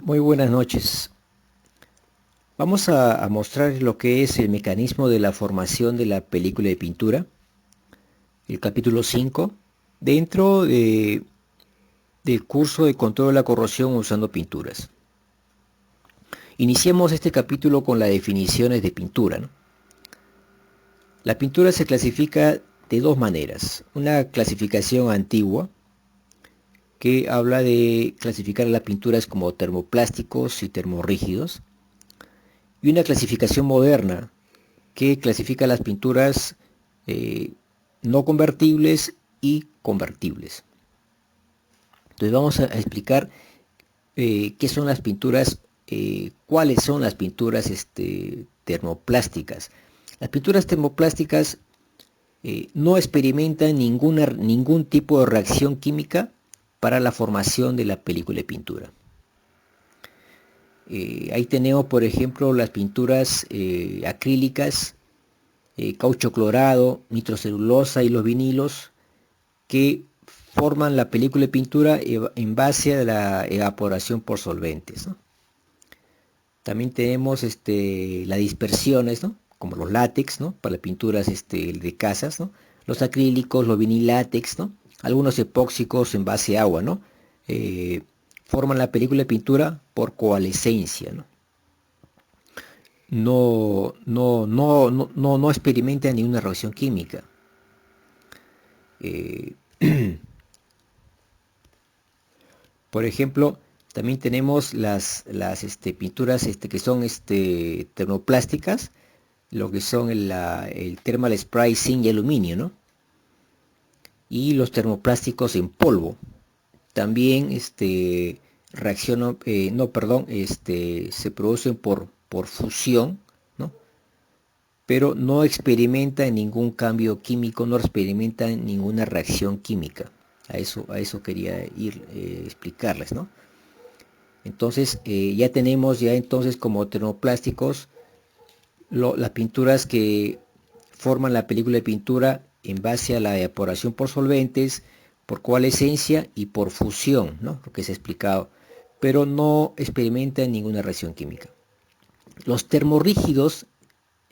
Muy buenas noches. Vamos a mostrar lo que es el mecanismo de la formación de la película de pintura, el capítulo 5, dentro del curso de control de la corrosión usando pinturas. Iniciemos este capítulo con las definiciones de pintura, ¿no? La pintura se clasifica de dos maneras. Una clasificación antigua, que habla de clasificar las pinturas como termoplásticos y termorrígidos, y una clasificación moderna, que clasifica las pinturas eh, no convertibles y convertibles. Entonces vamos a explicar qué son las pinturas, cuáles son las pinturas termoplásticas. Las pinturas termoplásticas no experimentan ningún tipo de reacción química para la formación de la película de pintura. Ahí tenemos, por ejemplo, las pinturas acrílicas, caucho clorado, nitrocelulosa y los vinilos, que forman la película de pintura en base a la evaporación por solventes, ¿no? También tenemos las dispersiones, ¿no? Como los látex, ¿no? Para pinturas de casas, ¿no? Los acrílicos, los vinilátex, ¿no? Algunos epóxicos en base a agua, ¿no? Eh, Forman la película de pintura por coalescencia, ¿no? No experimentan ninguna reacción química. Eh, por ejemplo, también tenemos las pinturas que son termoplásticas, lo que son el thermal spray zinc y aluminio, ¿no? Y los termoplásticos en polvo. También reaccionan, no, perdón, se producen por fusión, ¿no? Pero no experimentan ningún cambio químico, no experimentan ninguna reacción química. A eso quería explicarles, ¿no? Entonces ya tenemos ya entonces como termoplásticos las pinturas que forman la película de pintura en base a la evaporación por solventes, por coalescencia y por fusión, ¿no? Lo que se ha explicado, pero no experimentan ninguna reacción química. Los termorrígidos,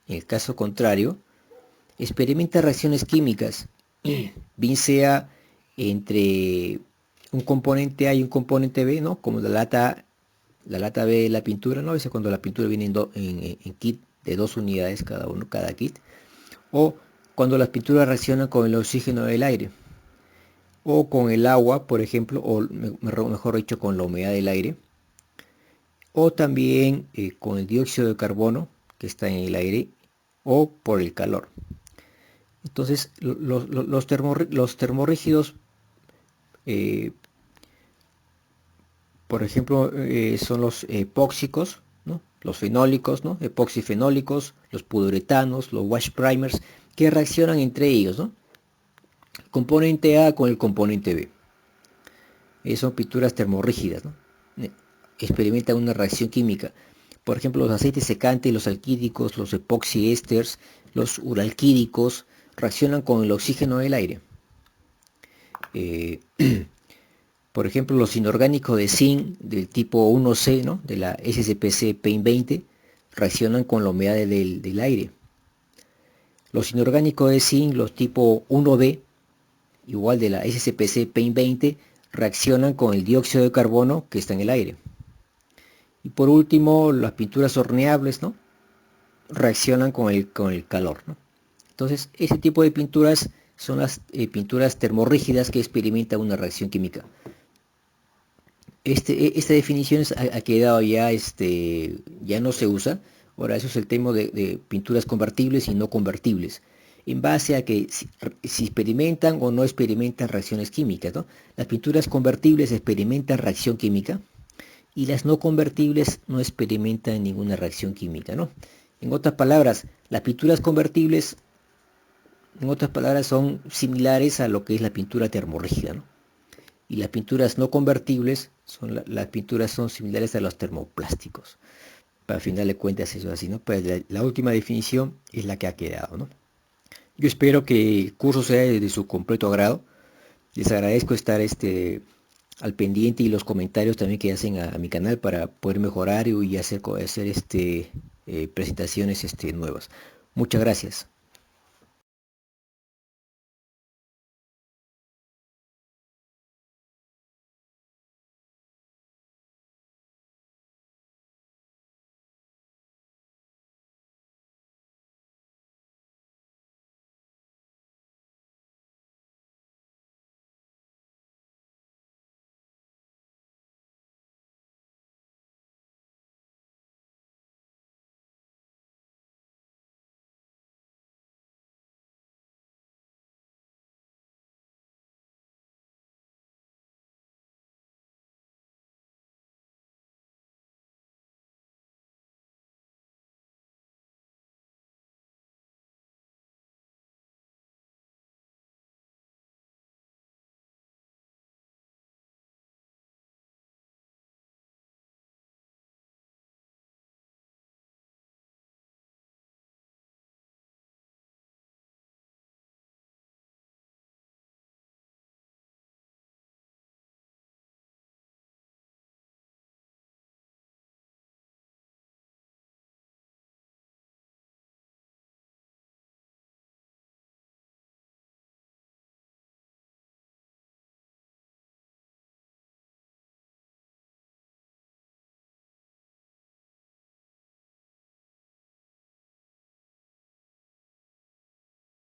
en el caso contrario, experimentan reacciones químicas, bien sea entre un componente A y un componente B, ¿no? Como la lata B de la pintura, ¿no? A veces cuando la pintura viene en kit de 2 unidades cada kit, o cuando las pinturas reaccionan con el oxígeno del aire, o con el agua, por ejemplo, o mejor dicho, con la humedad del aire, o también con el dióxido de carbono que está en el aire, o por el calor. Entonces, los termorrígidos, eh, por ejemplo, son los epóxicos, ¿no? Los fenólicos, ¿no? Epoxifenólicos, los pudoretanos, los wash primers, que reaccionan entre ellos, ¿no? El componente A con el componente B. Son pinturas termorrígidas, ¿no? Experimentan una reacción química. Por ejemplo, los aceites secantes, los alquídicos, los epoxiésteres, los uralquídicos, reaccionan con el oxígeno del aire. Eh, por ejemplo, los inorgánicos de zinc del tipo 1C, ¿no? De la SCPC Paint 20, reaccionan con la humedad del aire. Los inorgánicos de zinc, los tipo 1B, igual de la SCPC Paint 20, reaccionan con el dióxido de carbono que está en el aire. Y por último, las pinturas horneables, ¿no? Reaccionan con el calor, ¿no? Entonces, ese tipo de pinturas son las pinturas termorrígidas que experimentan una reacción química. Esta definición ha quedado ya no se usa. Ahora eso es el tema de pinturas convertibles y no convertibles, en base a que si experimentan o no experimentan reacciones químicas, ¿no? Las pinturas convertibles experimentan reacción química y las no convertibles no experimentan ninguna reacción química, ¿no? En otras palabras, las pinturas convertibles, en otras palabras, son similares a lo que es la pintura termorrígida, ¿no? Y las pinturas no convertibles, las pinturas son similares a los termoplásticos. Para final de cuentas eso es así, ¿no? Pues la última definición es la que ha quedado, ¿no? Yo espero que el curso sea de su completo agrado. Les agradezco estar al pendiente y los comentarios también que hacen a mi canal para poder mejorar y hacer presentaciones nuevas. Muchas gracias.